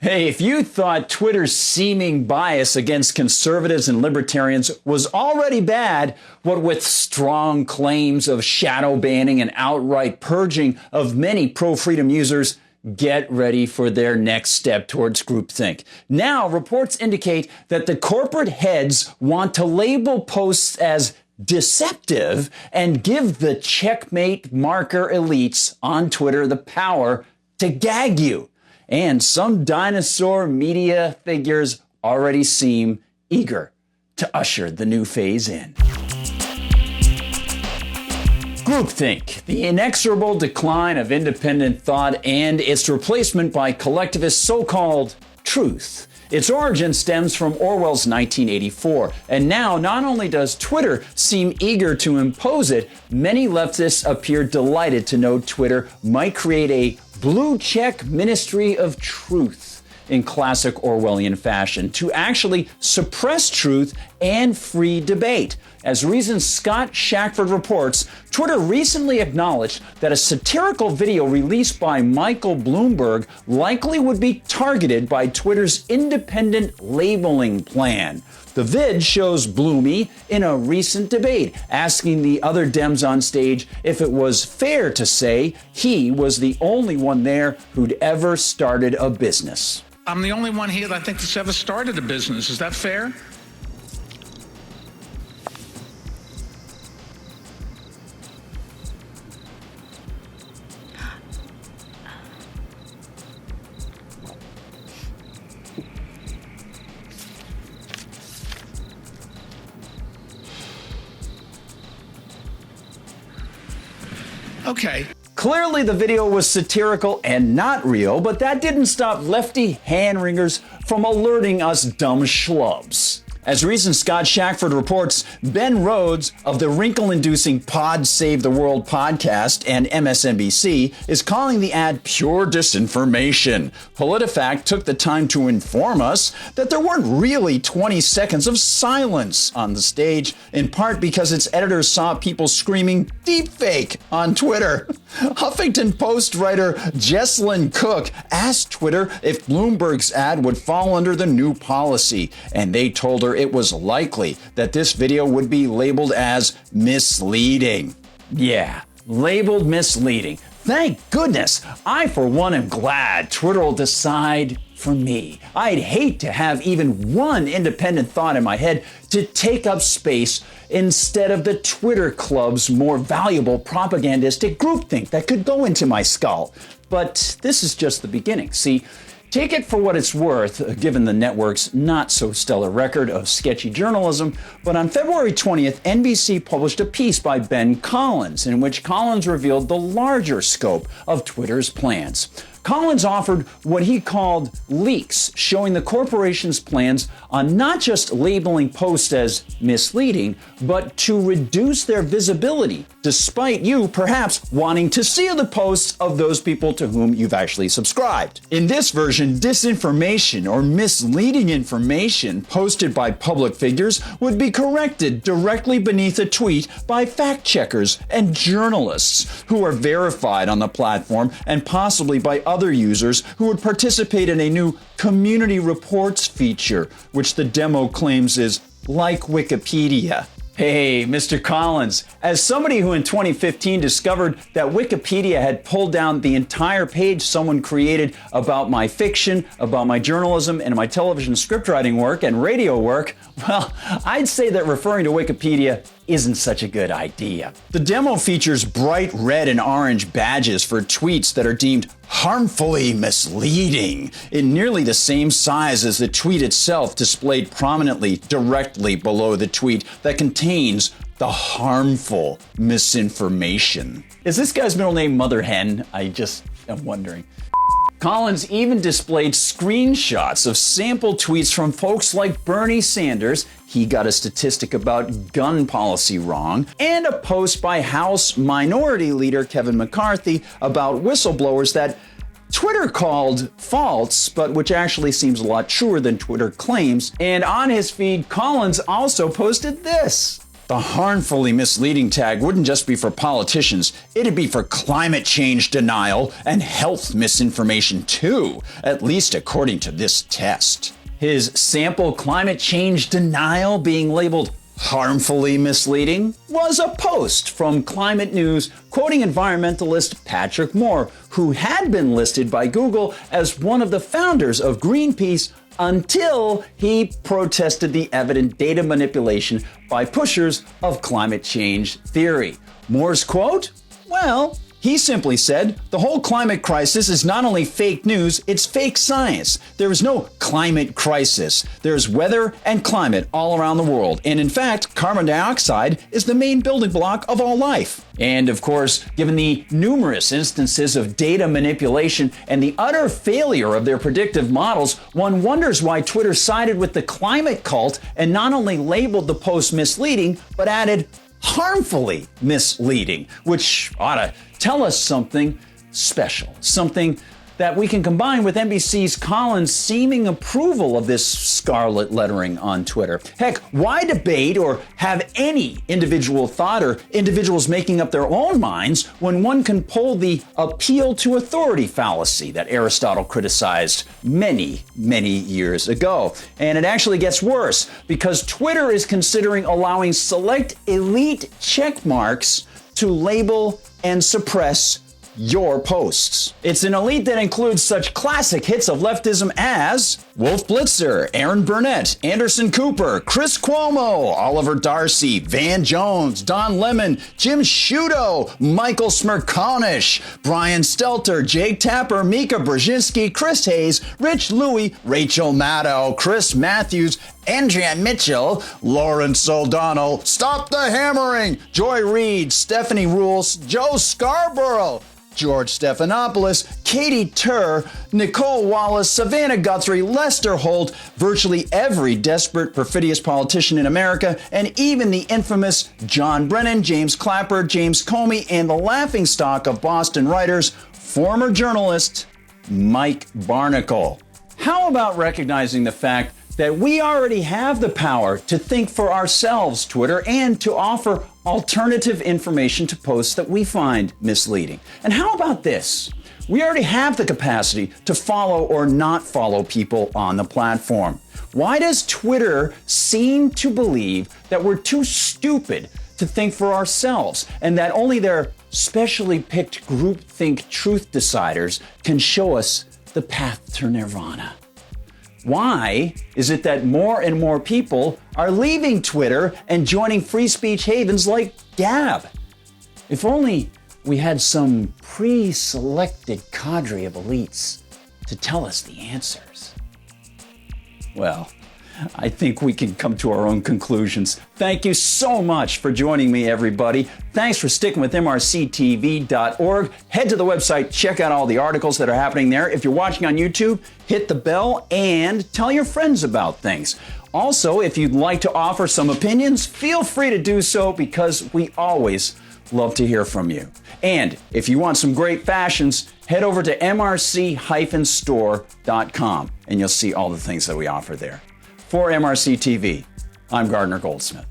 Hey, if you thought Twitter's seeming bias against conservatives and libertarians was already bad, what with strong claims of shadow banning and outright purging of many pro-freedom users, get ready for their next step towards groupthink. Now, reports indicate that the corporate heads want to label posts as deceptive and give the checkmate marker elites on Twitter the power to gag you. And some dinosaur media figures already seem eager to usher the new phase in. Groupthink, the inexorable decline of independent thought and its replacement by collectivist so-called truth. Its origin stems from Orwell's 1984, and now not only does Twitter seem eager to impose it, many leftists appear delighted to know Twitter might create a blue check ministry of truth in classic Orwellian fashion to actually suppress truth and free debate. As Reason's Scott Shackford reports, Twitter recently acknowledged that a satirical video released by Michael Bloomberg likely would be targeted by Twitter's independent labeling plan. The vid shows Bloomy in a recent debate, asking the other Dems on stage if it was fair to say he was the only one there who'd ever started a business. I'm the only one here that I think that's ever started a business. Is that fair? Okay. Clearly the video was satirical and not real, but that didn't stop lefty hand-wringers from alerting us dumb schlubs. As Reason's Scott Shackford reports, Ben Rhodes of the wrinkle-inducing Pod Save the World podcast and MSNBC is calling the ad pure disinformation. PolitiFact took the time to inform us that there weren't really 20 seconds of silence on the stage, in part because its editors saw people screaming deepfake on Twitter. Huffington Post writer Jesslyn Cook asked Twitter if Bloomberg's ad would fall under the new policy, and they told her it was likely that this video would be labeled as misleading. Yeah, labeled misleading. Thank goodness. I, for one, am glad Twitter will decide for me. I'd hate to have even one independent thought in my head to take up space instead of the Twitter club's more valuable propagandistic groupthink that could go into my skull. But this is just the beginning. See, take it for what it's worth, given the network's not-so-stellar record of sketchy journalism, but on February 20th, NBC published a piece by Ben Collins, in which Collins revealed the larger scope of Twitter's plans. Collins offered what he called leaks, showing the corporation's plans on not just labeling posts as misleading, but to reduce their visibility, despite you perhaps wanting to see the posts of those people to whom you've actually subscribed. In this version, disinformation or misleading information posted by public figures would be corrected directly beneath a tweet by fact-checkers and journalists who are verified on the platform, and possibly by other users who would participate in a new community reports feature, which the demo claims is like Wikipedia. Hey, Mr. Collins, as somebody who in 2015 discovered that Wikipedia had pulled down the entire page someone created about my fiction, about my journalism, and my television scriptwriting work and radio work, well, I'd say that referring to Wikipedia isn't such a good idea. The demo features bright red and orange badges for tweets that are deemed harmfully misleading, in nearly the same size as the tweet itself, displayed prominently directly below the tweet that contains the harmful misinformation. Is this guy's middle name Mother Hen? I just am wondering. Collins even displayed screenshots of sample tweets from folks like Bernie Sanders, he got a statistic about gun policy wrong, and a post by House Minority Leader Kevin McCarthy about whistleblowers that Twitter called false, but which actually seems a lot truer than Twitter claims. And on his feed, Collins also posted this. The harmfully misleading tag wouldn't just be for politicians, it'd be for climate change denial and health misinformation too, at least according to this test. His sample climate change denial being labeled harmfully misleading was a post from Climate News quoting environmentalist Patrick Moore, who had been listed by Google as one of the founders of Greenpeace until he protested the evident data manipulation by pushers of climate change theory. Moore's quote? Well, he simply said, the whole climate crisis is not only fake news, it's fake science. There is no climate crisis. There's weather and climate all around the world. And in fact, carbon dioxide is the main building block of all life. And of course, given the numerous instances of data manipulation and the utter failure of their predictive models, one wonders why Twitter sided with the climate cult and not only labeled the post misleading, but added harmfully misleading, which ought to tell us something special, something that we can combine with NBC's Colin's seeming approval of this scarlet lettering on Twitter. Heck, why debate or have any individual thought or individuals making up their own minds when one can pull the appeal to authority fallacy that Aristotle criticized many, many years ago? And it actually gets worse because Twitter is considering allowing select elite check marks to label and suppress your posts. It's an elite that includes such classic hits of leftism as Wolf Blitzer, Aaron Burnett, Anderson Cooper, Chris Cuomo, Oliver Darcy, Van Jones, Don Lemon, Jim Sciutto, Michael Smerconish, Brian Stelter, Jake Tapper, Mika Brzezinski, Chris Hayes, Rich Louie, Rachel Maddow, Chris Matthews, Andrea Mitchell, Lawrence O'Donnell, Stop the Hammering, Joy Reid, Stephanie Rules, Joe Scarborough, George Stephanopoulos, Katie Turr, Nicole Wallace, Savannah Guthrie, Lester Holt, virtually every desperate, perfidious politician in America, and even the infamous John Brennan, James Clapper, James Comey, and the laughingstock of Boston writers, former journalist Mike Barnicle. How about recognizing the fact that we already have the power to think for ourselves, Twitter, and to offer alternative information to posts that we find misleading? And how about this? We already have the capacity to follow or not follow people on the platform. Why does Twitter seem to believe that we're too stupid to think for ourselves and that only their specially picked groupthink truth deciders can show us the path to nirvana? Why is it that more and more people are leaving Twitter and joining free speech havens like Gab? If only we had some pre-selected cadre of elites to tell us the answers. Well, I think we can come to our own conclusions. Thank you so much for joining me, everybody. Thanks for sticking with MRCTV.org. Head to the website, check out all the articles that are happening there. If you're watching on YouTube, hit the bell and tell your friends about things. Also, if you'd like to offer some opinions, feel free to do so because we always love to hear from you. And if you want some great fashions, head over to mrc-store.com and you'll see all the things that we offer there. For MRC TV, I'm Gardner Goldsmith.